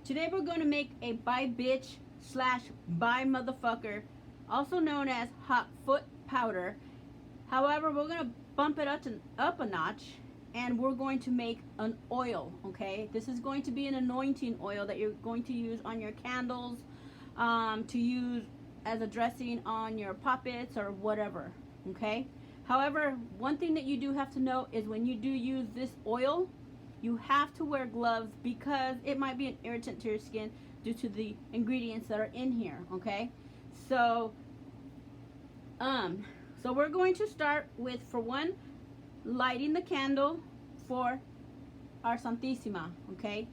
Today we're going to make a by bitch slash by motherfucker, also known as hot foot powder. However, we're going to bump it up a notch, and we're going to make an oil, okay? This is going to be an anointing oil that you're going to use on your candles, to use as a dressing on your puppets or whatever, okay? However, one thing that you do have to know is when you do use this oil, you have to wear gloves because it might be an irritant to your skin due to the ingredients that are in here, okay? So we're going to start with, for one, lighting the candle for our Santissima, okay?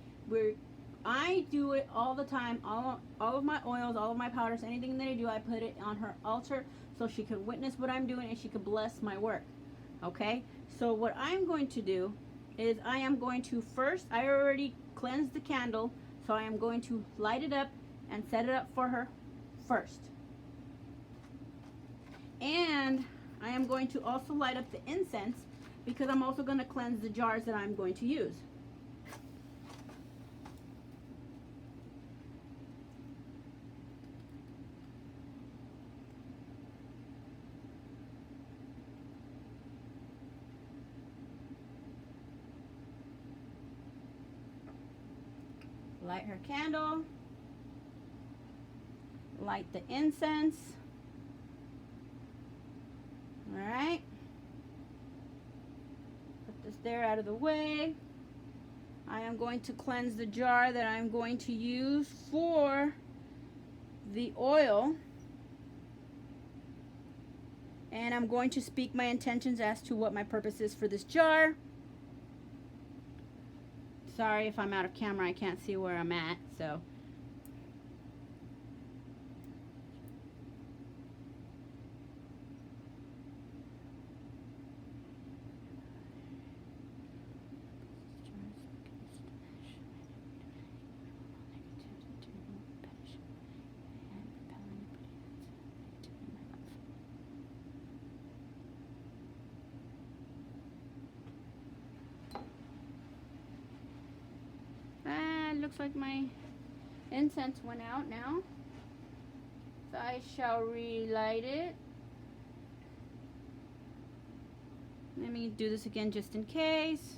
I do it all the time. All of my oils, all of my powders, anything that I do, I put it on her altar so she can witness what I'm doing and she can bless my work, okay? So what I'm going to do is I am going to first, I already cleansed the candle, so I am going to light it up and set it up for her first. And I am going to also light up the incense because I'm also going to cleanse the jars that I'm going to use. Light her candle, light the incense. All right, put this there out of the way. I am going to cleanse the jar that I'm going to use for the oil, and I'm going to speak my intentions as to what my purpose is for this jar. Sorry if I'm out of camera, I can't see where I'm at, so. Looks like my incense went out now, so I shall relight it. Let me do this again just in case.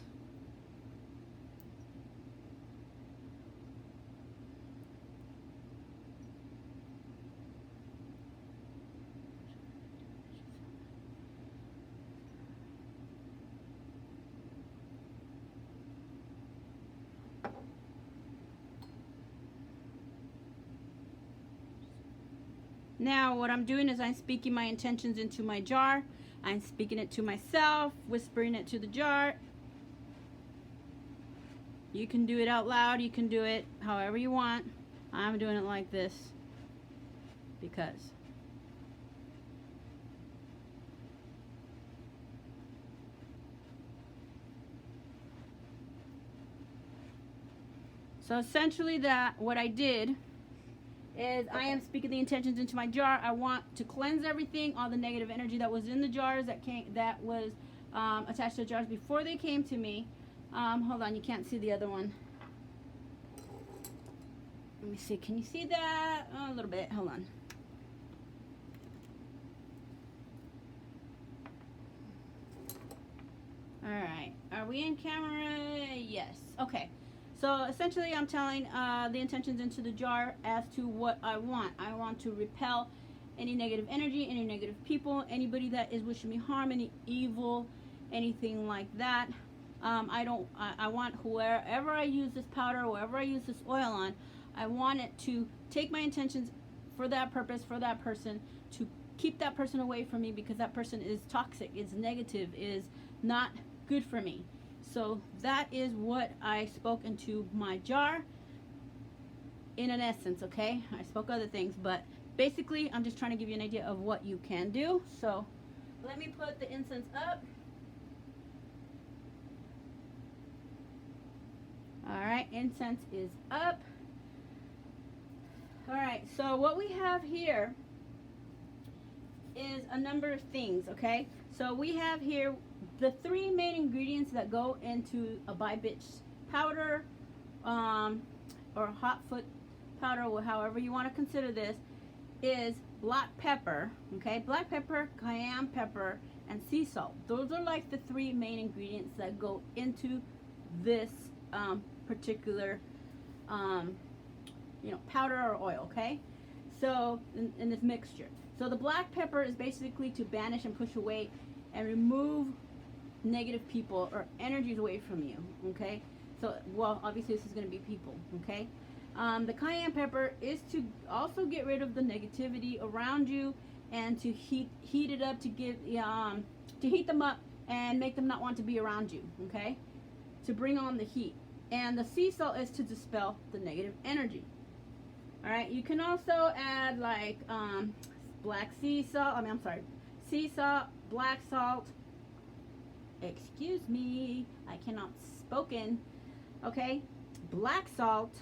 Now what I'm doing is I'm speaking my intentions into my jar. I'm speaking it to myself, whispering it to the jar. You can do it out loud, you can do it however you want. I'm doing it like this because so essentially what I did is I am speaking the intentions into my jar. I want to cleanse everything, all the negative energy that was in the jars that was attached to the jars before they came to me. Hold on, you can't see the other one. Let me see, can you see that? Oh, a little bit, hold on. All right, are we in camera? Yes, okay. So essentially I'm telling the intentions into the jar as to what I want. I want to repel any negative energy, any negative people, anybody that is wishing me harm, any evil, anything like that. I want whoever I use this powder, whoever I use this oil on, I want it to take my intentions for that purpose, for that person, to keep that person away from me because that person is toxic, is negative, is not good for me. So that is what I spoke into my jar in an essence, okay? I spoke other things, but basically I'm just trying to give you an idea of what you can do. So let me put the incense up. All right, incense is up. All right, so what we have here is a number of things, okay? So we have here the three main ingredients that go into a by bitch powder, or hot foot powder, or however you want to consider this, is black pepper, okay? Black pepper, cayenne pepper, and sea salt. Those are like the three main ingredients that go into this particular powder or oil, okay? So in this mixture. So the black pepper is basically to banish and push away and remove negative people or energies away from you, okay? So, well, obviously this is going to be people, okay? The cayenne pepper is to also get rid of the negativity around you and to heat it up, to heat them up and make them not want to be around you, okay? To bring on the heat. And the sea salt is to dispel the negative energy. All right, you can also add like sea salt, black salt. Excuse me, I cannot spoken. Okay, black salt.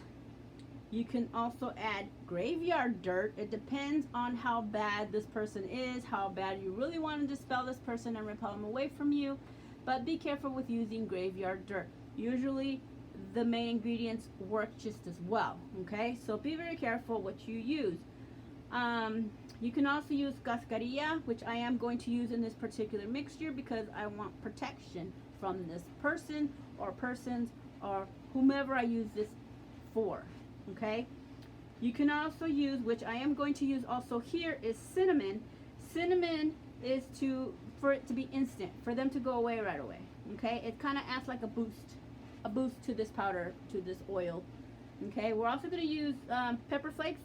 You can also add graveyard dirt. It depends on how bad this person is, how bad you really want to dispel this person and repel them away from you. But be careful with using graveyard dirt. Usually the main ingredients work just as well, okay? So be very careful what you use. You can also use cascarilla, which I am going to use in this particular mixture because I want protection from this person or persons or whomever I use this for, okay? You can also use, which I am going to use also here, is cinnamon. Cinnamon is for it to be instant, for them to go away right away, okay? It kind of acts like a boost to this powder, to this oil, okay? We're also going to use pepper flakes,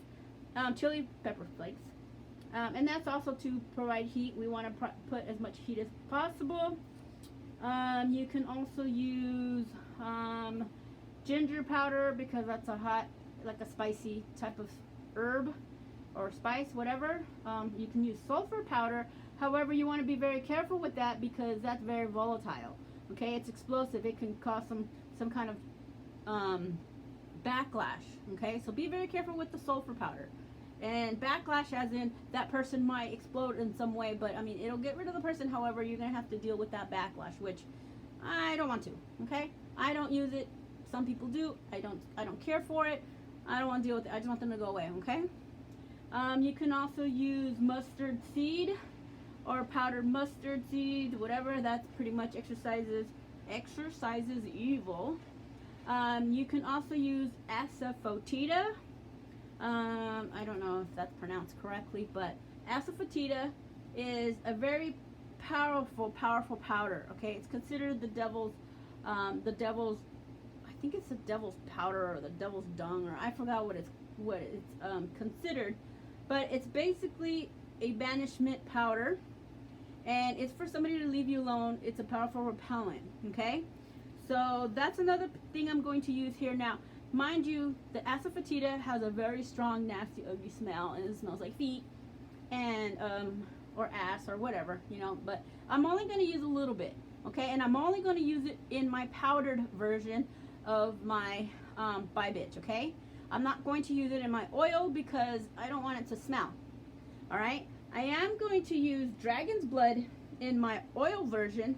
chili pepper flakes, and that's also to provide heat. We want to put as much heat as possible. You can also use ginger powder because that's a hot, like a spicy type of herb or spice, whatever. You can use sulfur powder. However, you want to be very careful with that because that's very volatile. Okay, it's explosive. It can cause some kind of backlash. Okay, so be very careful with the sulfur powder. And backlash as in that person might explode in some way, but I mean it'll get rid of the person. However, you're gonna have to deal with that backlash, which I don't want to. Okay, I don't use it. Some people do. I don't care for it. I don't want to deal with it. I just want them to go away. Okay. You can also use mustard seed or powdered mustard seed, whatever. That's pretty much exercises evil. You can also use asafoetida. I don't know if that's pronounced correctly, but asafoetida is a very powerful powder. Okay, it's considered the devil's, I think it's the devil's powder or the devil's dung, or I forgot what it's considered, but it's basically a banishment powder, and it's for somebody to leave you alone. It's a powerful repellent. Okay, so that's another thing I'm going to use here now. Mind you, the asafoetida has a very strong, nasty, ugly smell, and it smells like feet and or ass or whatever, you know. But I'm only going to use a little bit, okay? And I'm only going to use it in my powdered version of my Bye Bitch, okay? I'm not going to use it in my oil because I don't want it to smell. All right? I am going to use dragon's blood in my oil version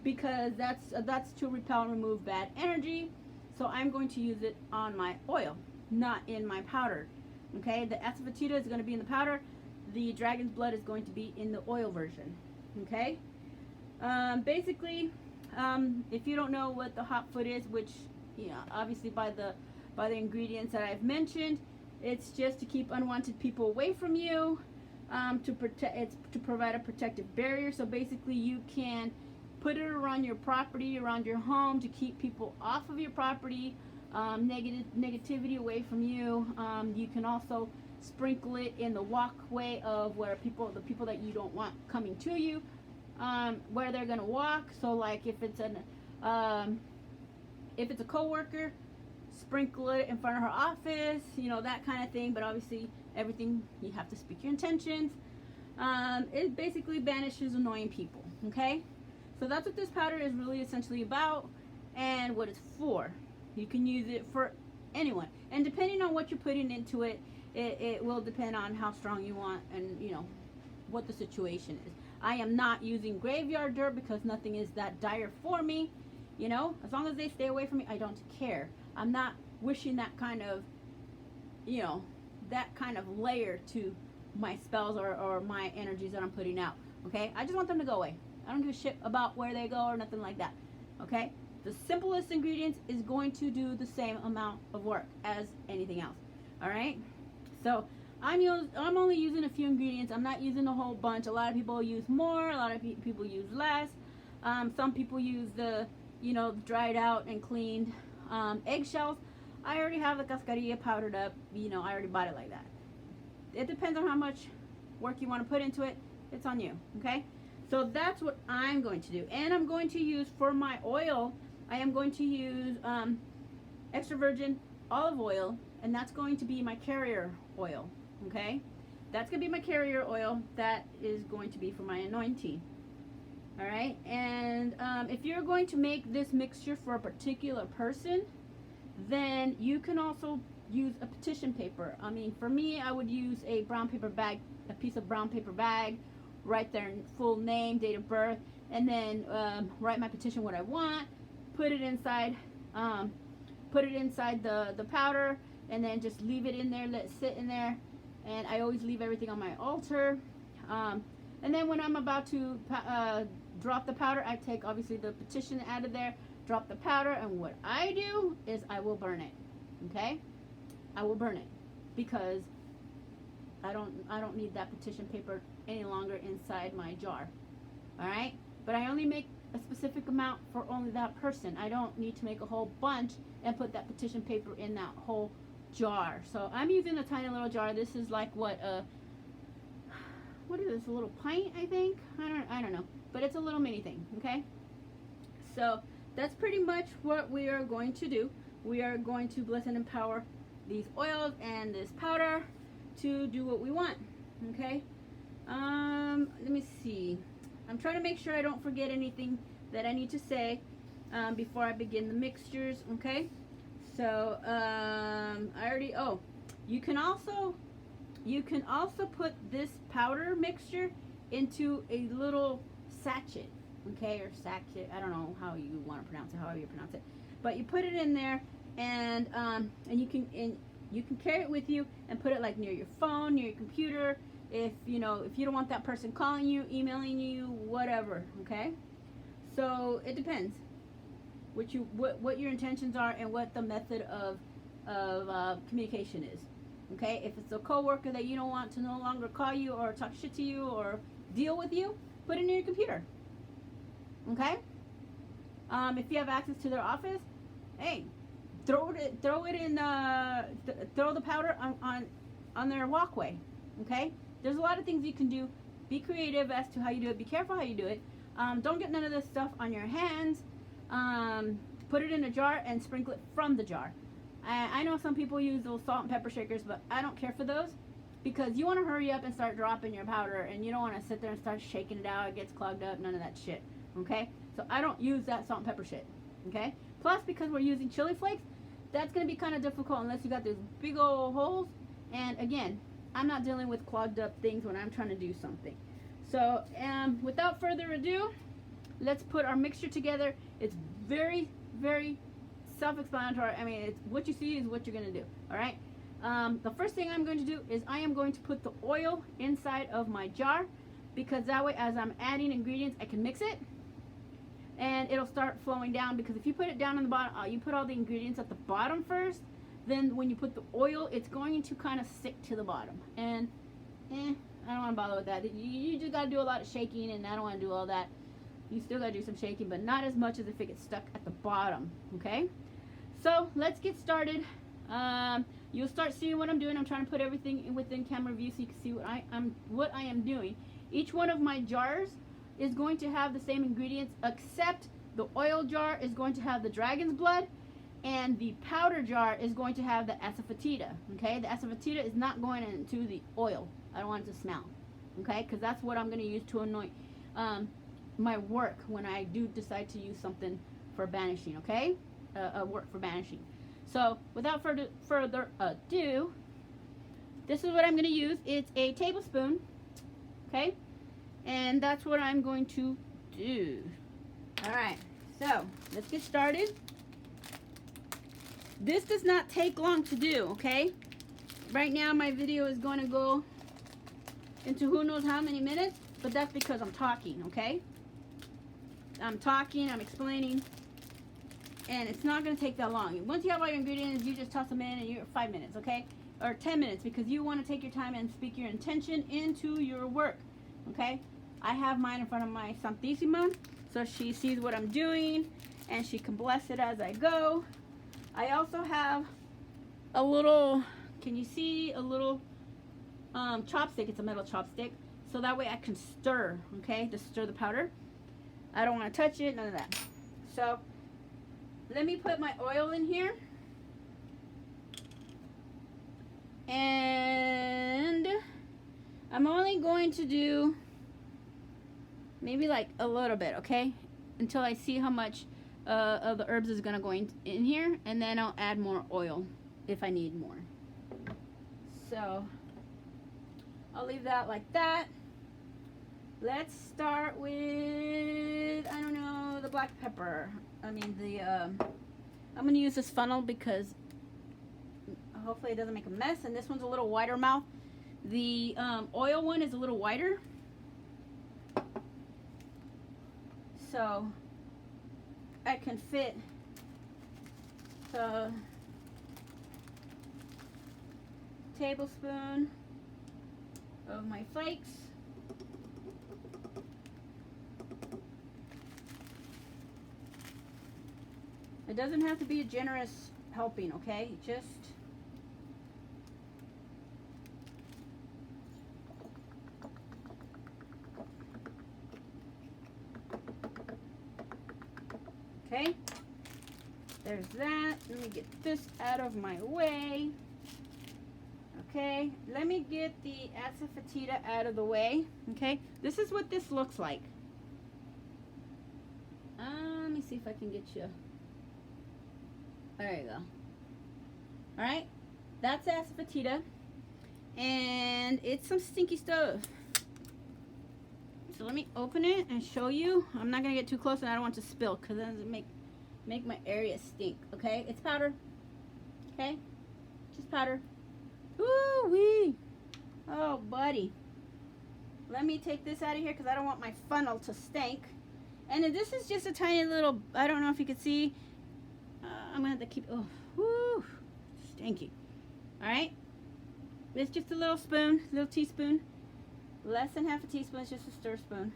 because that's to repel and remove bad energy. So I'm going to use it on my oil, not in my powder. Okay, the asafoetida is going to be in the powder. The dragon's blood is going to be in the oil version. Okay, basically, if you don't know what the hot foot is, which obviously by the ingredients that I've mentioned, it's just to keep unwanted people away from you, to provide a protective barrier. So basically, you can put it around your property, around your home, to keep people off of your property, negativity away from you. You can also sprinkle it in the walkway of where the people that you don't want coming to you, where they're gonna walk. So like if it's a coworker, sprinkle it in front of her office, that kind of thing. But obviously everything, you have to speak your intentions. It basically banishes annoying people. Okay. So that's what this powder is really essentially about and what it's for. You can use it for anyone. And depending on what you're putting into it, it will depend on how strong you want and, what the situation is. I am not using graveyard dirt because nothing is that dire for me. As long as they stay away from me, I don't care. I'm not wishing that kind of, you know, that kind of layer to my spells or my energies that I'm putting out. Okay, I just want them to go away. I don't give a shit about where they go or nothing like that. Okay, the simplest ingredients is going to do the same amount of work as anything else. All right, so I'm only using a few ingredients. I'm not using a whole bunch. A lot of people use more. A lot of people use less. Some people use the, you know, dried out and cleaned eggshells. I already have the cascarilla powdered up. You know, I already bought it like that. It depends on how much work you want to put into it. It's on you. Okay, so that's what I'm going to do. And I'm going to use, for my oil, I am going to use extra virgin olive oil, and that's going to be my carrier oil. Okay, that's gonna be my carrier oil. That is going to be for my anointing. All right, and if you're going to make this mixture for a particular person, then you can also use a petition paper. I mean, for me, I would use a brown paper bag, a piece of brown paper bag, write their full name, date of birth, and then write my petition, what I want, put it inside the powder, and then just leave it in there, let it sit in there. And I always leave everything on my altar. And then when I'm about to drop the powder, I take obviously the petition out of there, drop the powder, and what I do is I will burn it. Okay, I will burn it because I don't need that petition paper any longer inside my jar. All right, but I only make a specific amount for only that person. I don't need to make a whole bunch and put that petition paper in that whole jar. So I'm using a tiny little jar. This is like what is this, a little pint, I think? I don't know, but it's a little mini thing. Okay, so that's pretty much what we are going to do. We are going to bless and empower these oils and this powder to do what we want. Okay, let me see. I'm trying to make sure I don't forget anything that I need to say before I begin the mixtures. Okay, so you can also put this powder mixture into a little sachet, okay, or sachet. I don't know how you want to pronounce it, however you pronounce it, but you put it in there, and you can carry it with you and put it like near your phone, near your computer. If you don't want that person calling you, emailing you, whatever. Okay, so it depends what your intentions are and what the method of communication is. Okay, if it's a coworker that you don't want to no longer call you or talk shit to you or deal with you, put it in your computer. Okay, if you have access to their office, hey, throw the powder on their walkway. Okay, there's a lot of things you can do. Be creative as to how you do it. Be careful how you do it. Don't get none of this stuff on your hands. Put it in a jar and sprinkle it from the jar. I know some people use those salt and pepper shakers, but I don't care for those because you want to hurry up and start dropping your powder, and you don't want to sit there and start shaking it out. It gets clogged up, none of that shit. Okay, so I don't use that salt and pepper shit. Okay, plus because we're using chili flakes, that's going to be kind of difficult unless you got those big old holes. And again, I'm not dealing with clogged up things when I'm trying to do something. So without further ado, let's put our mixture together. It's very, very self-explanatory. I mean, it's what you see is what you're going to do. All right. The first thing I'm going to do is I am going to put the oil inside of my jar, because that way as I'm adding ingredients, I can mix it and it'll start flowing down. Because if you put it down on the bottom, you put all the ingredients at the bottom first, then when you put the oil, it's going to kind of stick to the bottom. And I don't want to bother with that. You just got to do a lot of shaking, and I don't want to do all that. You still got to do some shaking, but not as much as if it gets stuck at the bottom. Okay, so let's get started. You'll start seeing what I'm doing. I'm trying to put everything within camera view so you can see what I am doing. Each one of my jars is going to have the same ingredients, except the oil jar is going to have the dragon's blood, and the powder jar is going to have the asafoetida. Okay, the asafoetida is not going into the oil. I don't want it to smell. Okay, because that's what I'm going to use to anoint my work when I do decide to use something for banishing. Okay, work for banishing. So without further ado, this is what I'm going to use. It's a tablespoon. Okay, and that's what I'm going to do. All right, so let's get started. This does not take long to do, okay? Right now my video is going to go into who knows how many minutes, but that's because I'm talking, okay? I'm talking, I'm explaining, and it's not going to take that long. Once you have all your ingredients, you just toss them in and you're 5 minutes, okay? Or 10 minutes, because you want to take your time and speak your intention into your work, okay? I have mine in front of my Santísima, so she sees what I'm doing, and she can bless it as I go. I also have a little, can you see a little chopstick? It's a metal chopstick, so that way I can stir, okay? To stir the powder. I don't want to touch it, none of that. So let me put my oil in here. And I'm only going to do maybe like a little bit, okay? Until I see how much of the herbs is going to go in here. And then I'll add more oil if I need more. So I'll leave that like that. Let's start with, I don't know, the black pepper. I mean I'm going to use this funnel because hopefully it doesn't make a mess. And this one's a little wider mouth. The oil one is a little wider. So I can fit the tablespoon of my flakes. It doesn't have to be a generous helping, okay? Just okay. There's that. Let me get this out of my way. Okay, let me get the asafoetida out of the way. Okay, this is what this looks like. Let me see if I can get you. There you go. All right, that's asafoetida, and it's some stinky stuff. So let me open it and show you. I'm not gonna get too close, and I don't want to spill because then it make my area stink. Okay, it's powder. Okay, just powder. Ooh wee! Oh, buddy. Let me take this out of here because I don't want my funnel to stink. And then this is just a tiny little, I don't know if you can see. I'm going to have to keep, oh, whoo, stinky. All right. It's just a little spoon, little teaspoon. Less than half a teaspoon, it's just a stir spoon.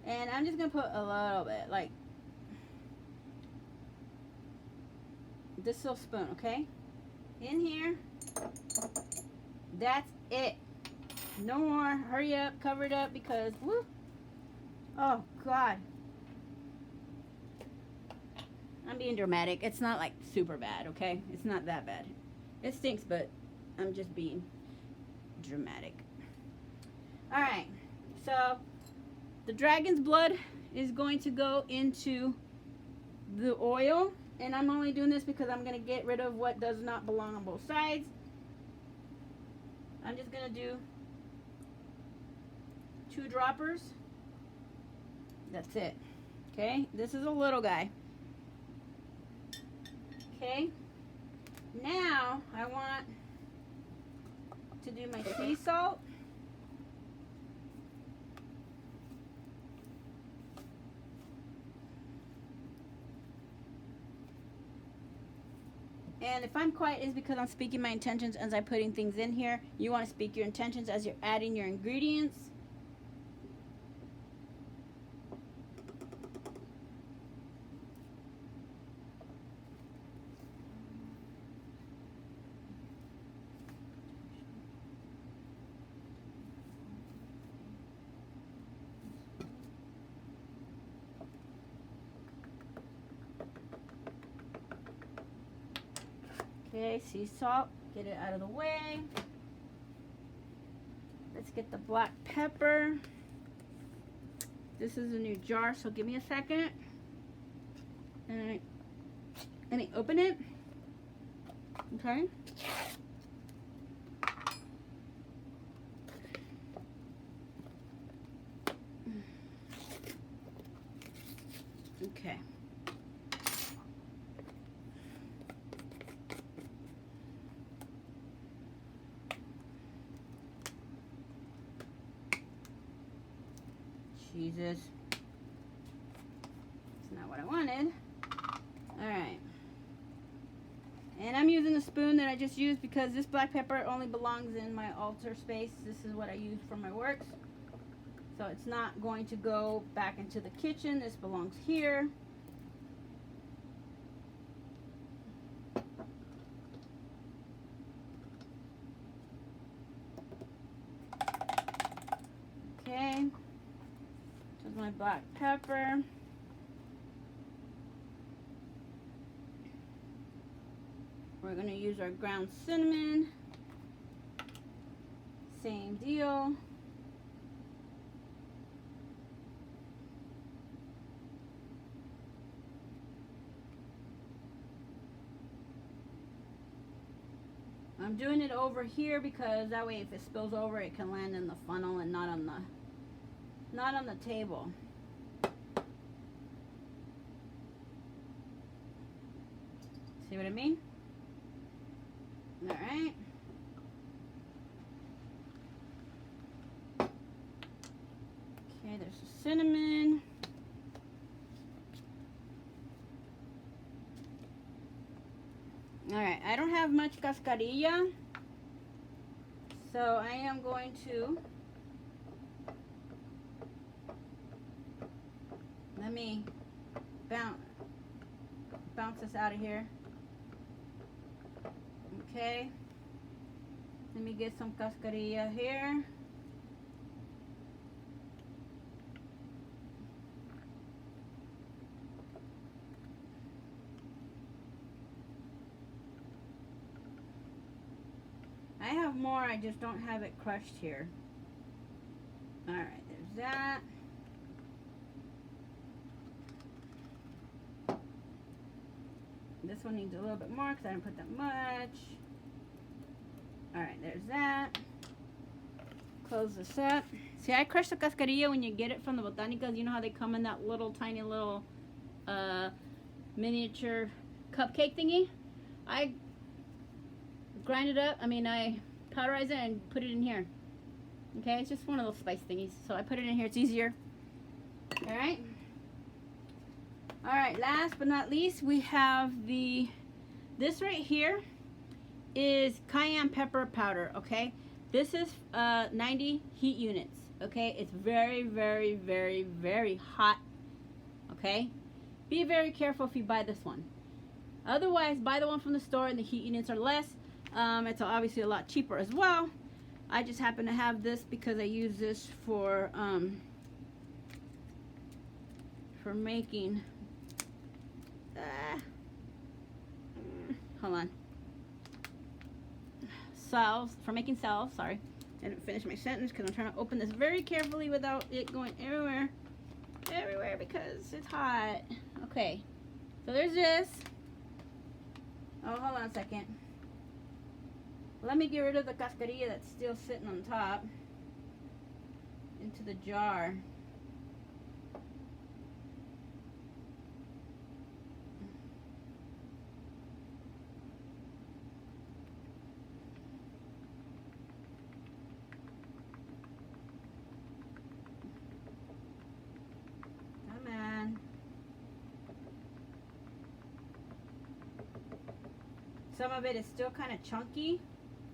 And I'm just going to put a little bit, like this little spoon, okay? In here. That's it. No more. Hurry up, cover it up because, woo. Oh, God. I'm being dramatic. It's not like super bad, okay? It's not that bad. It stinks, but I'm just being dramatic. Alright, so the dragon's blood is going to go into the oil. And I'm only doing this because I'm going to get rid of what does not belong on both sides. I'm just going to do 2 droppers. That's it. Okay, this is a little guy. Okay, now I want to do my sea salt. And if I'm quiet, it's because I'm speaking my intentions as I'm putting things in here. You want to speak your intentions as you're adding your ingredients. Okay, sea salt, get it out of the way. Let's get the black pepper. This is a new jar, so give me a second. And let me open it. Okay. Okay. Jesus. That's not what I wanted. Alright. And I'm using the spoon that I just used because this black pepper only belongs in my altar space. This is what I use for my works. So it's not going to go back into the kitchen. This belongs here. Okay. There's my black pepper. We're going to use our ground cinnamon. Same deal. I'm doing it over here because that way if it spills over it can land in the funnel and not on the table. See what I mean? All right. Okay, there's the cinnamon. All right, I don't have much cascarilla, so I am going to let me bounce this out of here. Okay, let me get some cascarilla here. I have more, I just don't have it crushed here. Alright, there's that. This one needs a little bit more because I didn't put that much. Alright, there's that. Close this up. See, I crush the cascarilla when you get it from the botanicas. You know how they come in that little tiny little miniature cupcake thingy? I grind it up. I powderize it and put it in here. Okay, it's just one of those spice thingies. So I put it in here. It's easier. Alright. Alright, last but not least, we have this right here is cayenne pepper powder, okay? This is 90 heat units, okay? It's very, very, very, very hot, okay? Be very careful if you buy this one. Otherwise, buy the one from the store and the heat units are less. It's obviously a lot cheaper as well. I just happen to have this because I use this for making hold on, salves, for making salves. Sorry, I didn't finish my sentence because I'm trying to open this very carefully without it going everywhere because it's hot. Okay, so there's this. Oh, hold on a second. Let me get rid of the cascarilla that's still sitting on top into the jar. Come on. Some of it is still kind of chunky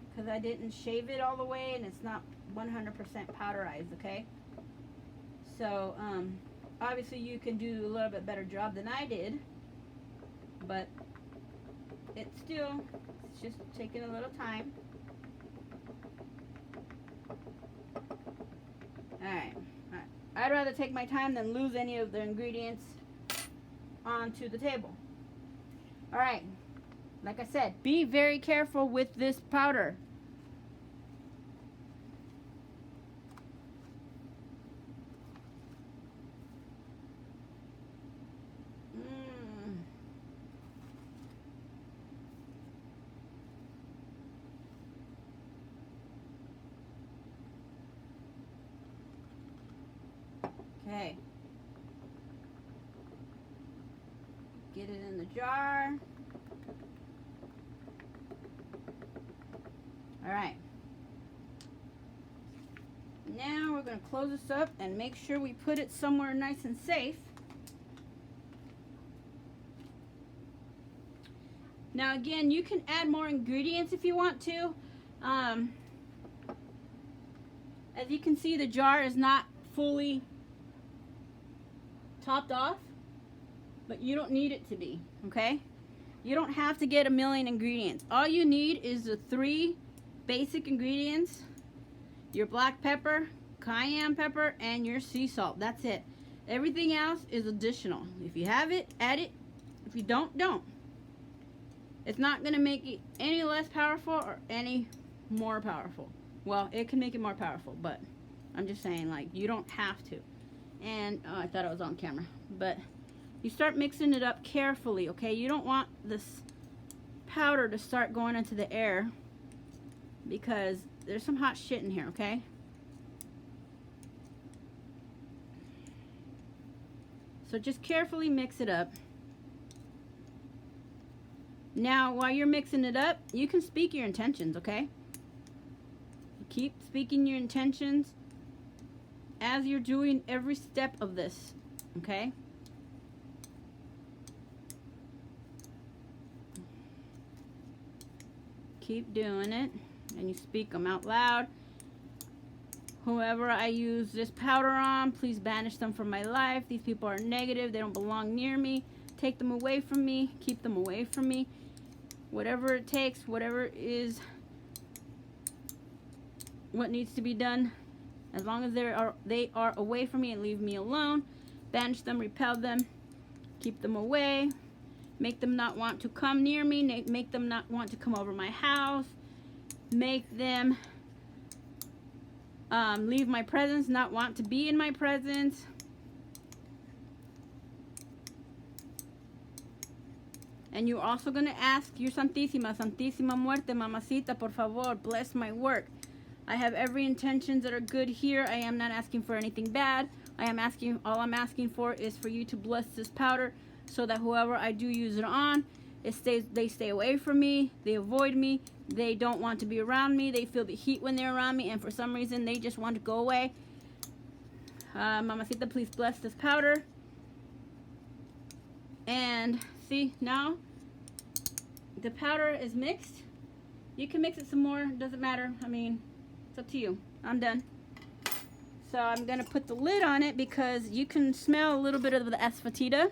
because I didn't shave it all the way and it's not 100% powderized, okay? So, obviously you can do a little bit better job than I did, but it's just taking a little time. Alright. I'd rather take my time than lose any of the ingredients onto the table. Alright. Like I said, be very careful with this powder. Okay. Get it in the jar. All right. Now we're going to close this up and make sure we put it somewhere nice and safe. Now again, you can add more ingredients if you want to. As you can see, the jar is not fully topped off, but you don't need it to be, okay? You don't have to get a million ingredients. All you need is the 3 basic ingredients: your black pepper, cayenne pepper, and your sea salt. That's it. Everything else is additional. If you have it, add it. If you don't, don't. It's not going to make it any less powerful or any more powerful. Well, it can make it more powerful, but I'm just saying, like, you don't have to. And, oh, I thought I was on camera. But you start mixing it up carefully, okay? You don't want this powder to start going into the air because there's some hot shit in here, okay? So just carefully mix it up. Now, while you're mixing it up, you can speak your intentions, okay? Keep speaking your intentions as you're doing every step of this, okay? Keep doing it, and you speak them out loud. Whoever I use this powder on, please banish them from my life. These people are negative. They don't belong near me. Take them away from me. Keep them away from me. Whatever it takes, whatever is what needs to be done, as long as they are away from me and leave me alone. Banish them, repel them, keep them away, make them not want to come near me, make them not want to come over my house, make them leave my presence, not want to be in my presence. And you're also going to ask your Santísima Muerte, Mamacita, por favor, bless my work. I have every intentions that are good here. I am not asking for anything bad. All I'm asking for is for you to bless this powder so that whoever I do use it on, they stay away from me, they avoid me, they don't want to be around me, they feel the heat when they're around me, and for some reason they just want to go away. Mamacita, please bless this powder. And see, now the powder is mixed. You can mix it some more, doesn't matter. I mean, it's up to you. I'm done. So I'm gonna put the lid on it because you can smell a little bit of the asafetida.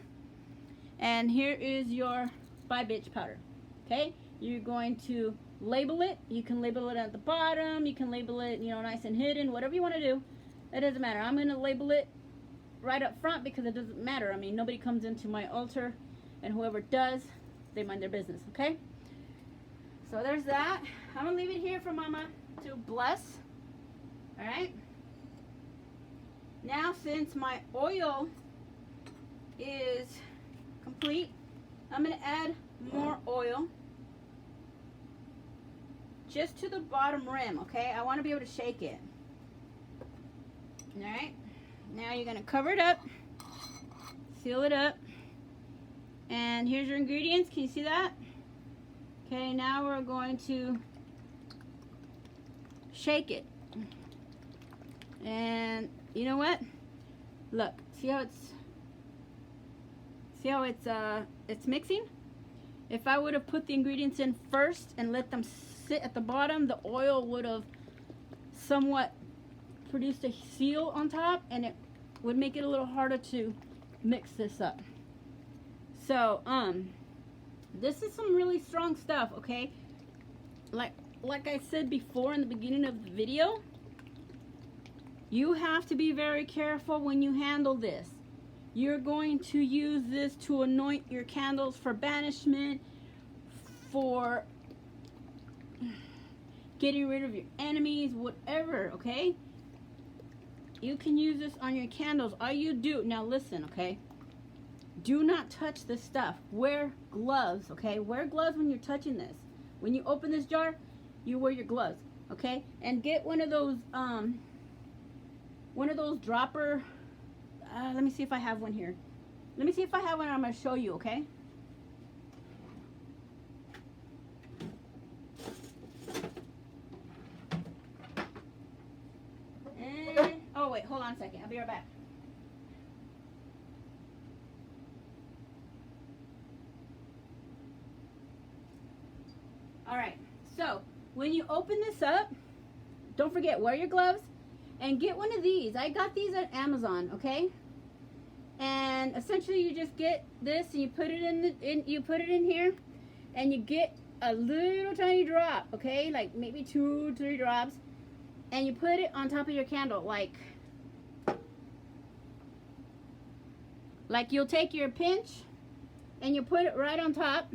And here is your Bye Bitch powder. Okay, you're going to label it. You can label it at the bottom. You can label it, you know, nice and hidden. Whatever you want to do, it doesn't matter. I'm gonna label it right up front because it doesn't matter. I mean, nobody comes into my altar, and whoever does, they mind their business. Okay. So there's that. I'm gonna leave it here for Mama to bless. All right. Now, since my oil is complete, I'm going to add more oil just to the bottom rim, okay? I want to be able to shake it. All right. Now you're going to cover it up, seal it up, and here's your ingredients. Can you see that? Okay, now we're going to shake it. And you know what? Look, see how it's mixing? If I would have put the ingredients in first and let them sit at the bottom, the oil would have somewhat produced a seal on top, and it would make it a little harder to mix this up. So, this is some really strong stuff, okay? Like I said before in the beginning of the video, you have to be very careful when you handle this. You're going to use this to anoint your candles for banishment, for getting rid of your enemies, whatever, okay? You can use this on your candles. All you do, now listen, okay? Do not touch this stuff. Wear gloves, okay? Wear gloves when you're touching this. When you open this jar, you wear your gloves, okay? And get one of those dropper, let me see if I have one here. Let me see if I have one. I'm going to show you, okay? And hold on a second. I'll be right back. All right, so when you open this up, don't forget, wear your gloves and get one of these. I got these at Amazon, okay? And essentially you just get this and you put it in here, and you get a little tiny drop, okay? Like maybe 2 or 3 drops, and you put it on top of your candle, like you'll take your pinch and you put it right on top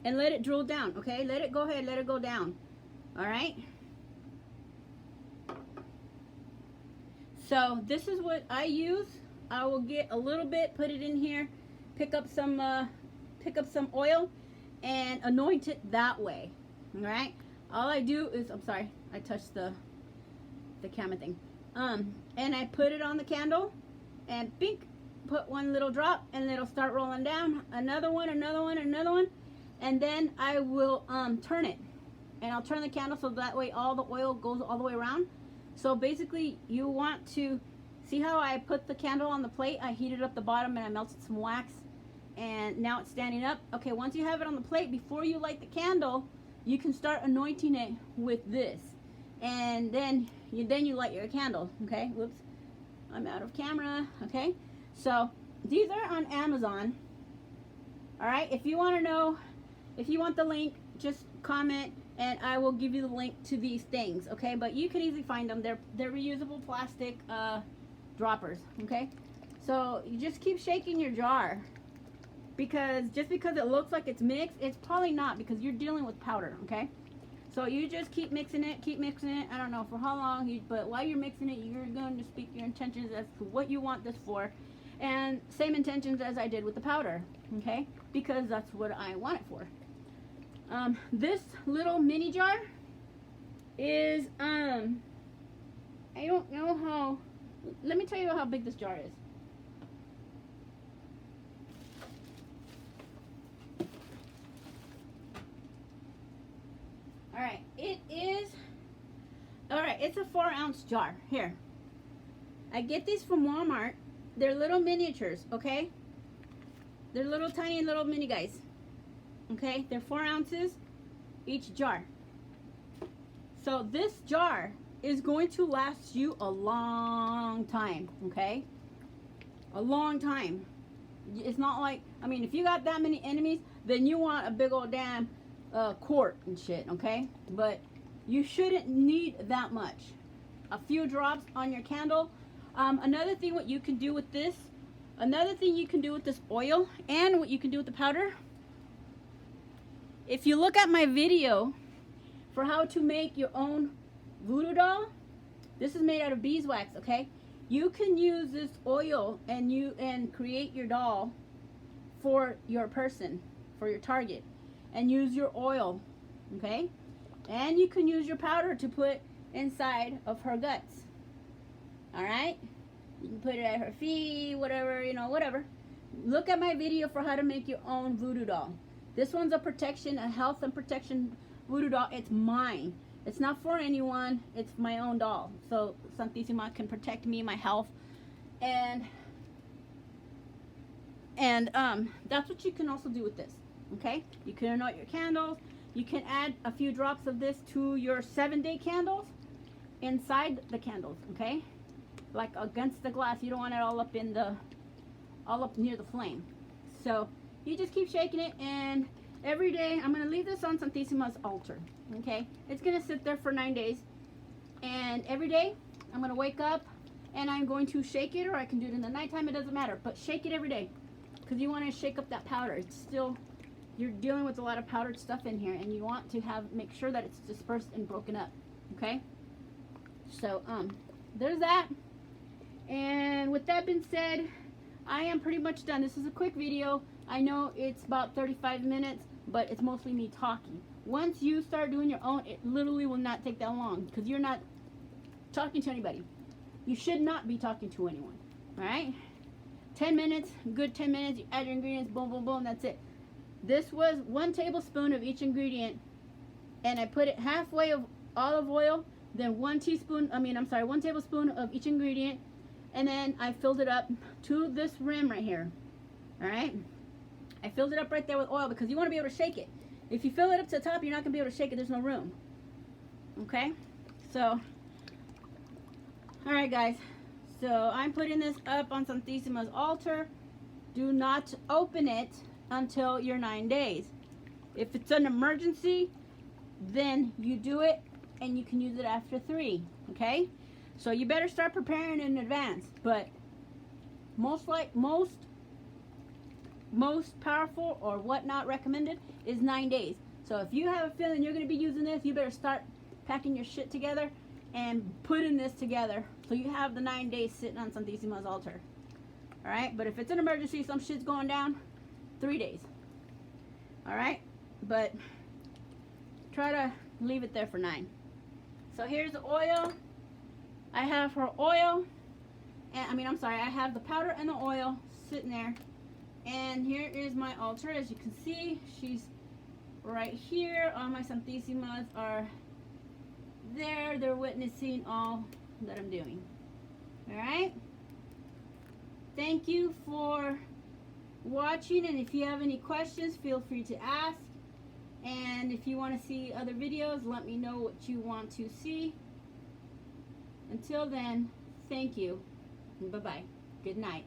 and let it drool down, okay? Let it go ahead, let it go down. All right? So this is what I use. I will get a little bit, put it in here, pick up some oil and anoint it that way. All right? All I do is, I'm sorry, I touched the camera thing. And I put it on the candle and bink, put one little drop, and it'll start rolling down. Another one, another one, another one. And then I will turn it. And I'll turn the candle so that way all the oil goes all the way around. So basically you want to see how I put the candle on the plate. I heated up the bottom and I melted some wax, and now it's standing up. Okay, once you have it on the plate, before you light the candle, you can start anointing it with this, and then you light your candle. Okay, whoops, I'm out of camera. Okay, so these are on Amazon. All right, if you want to know, if you want the link, just comment and I will give you the link to these things. Okay, but you can easily find them. They're reusable plastic droppers. Okay, so you just keep shaking your jar, because just because it looks like it's mixed, it's probably not, because you're dealing with powder. Okay, so you just keep mixing it, I don't know for how long, but while you're mixing it, you're going to speak your intentions as to what you want this for, and same intentions as I did with the powder. Okay, because that's what I want it for. This little mini jar is I don't know how, let me tell you how big this jar is. Alright, it's a 4-ounce jar. Here, I get these from Walmart. They're little miniatures, okay? They're little tiny little mini guys. Okay, they're 4 ounces each jar. So this jar is going to last you a long time, okay? A long time. It's not like, I mean, if you got that many enemies, then you want a big old damn quart and shit, okay? But you shouldn't need that much. A few drops on your candle. Another thing what you can do with this, oil, and what you can do with the powder, if you look at my video for how to make your own voodoo doll, this is made out of beeswax, okay? You can use this oil and create your doll for your person, for your target, and use your oil, okay? And you can use your powder to put inside of her guts. All right? You can put it at her feet, whatever, you know, whatever. Look at my video for how to make your own voodoo doll. This one's a protection, a health and protection voodoo doll. It's mine. It's not for anyone. It's my own doll. So Santissima can protect me, my health, and that's what you can also do with this. Okay? You can anoint your candles. You can add a few drops of this to your 7-day candles inside the candles. Okay? Like against the glass. You don't want it all up near the flame. So you just keep shaking it, and every day I'm going to leave this on Santissima's altar. Okay? It's going to sit there for 9 days. And every day I'm going to wake up and I'm going to shake it, or I can do it in the nighttime. It doesn't matter. But shake it every day, because you want to shake up that powder. It's still, you're dealing with a lot of powdered stuff in here, and you want to make sure that it's dispersed and broken up. Okay? So, there's that. And with that being said, I am pretty much done. This is a quick video. I know it's about 35 minutes, but it's mostly me talking. Once you start doing your own, it literally will not take that long, because you're not talking to anybody. You should not be talking to anyone. Alright? 10 minutes, good 10 minutes. You add your ingredients, boom, boom, boom, that's it. This was 1 tablespoon of each ingredient, and I put it halfway of olive oil, then 1 tablespoon of each ingredient, and then I filled it up to this rim right here. All right, I filled it up right there with oil because you want to be able to shake it. If you fill it up to the top, you're not gonna be able to shake it. There's no room. Okay, so all right, guys. So I'm putting this up on Santissimo's altar. Do not open it until your 9 days. If it's an emergency, then you do it and you can use it after 3. Okay, so you better start preparing in advance. But most powerful or whatnot recommended is 9 days. So if you have a feeling you're going to be using this, you better start packing your shit together and putting this together so you have the 9 days sitting on Santissimo's altar. All right, but if it's an emergency, some shit's going down, 3 days. All right, but try to leave it there for 9. So here's the oil. I have her oil, and I have the powder and the oil sitting there. And here is my altar. As you can see, she's right here. All my Santissimas are there. They're witnessing all that I'm doing. All right. Thank you for watching, and if you have any questions, feel free to ask. And if you want to see other videos, let me know what you want to see. Until then, thank you. Bye-bye. Good night.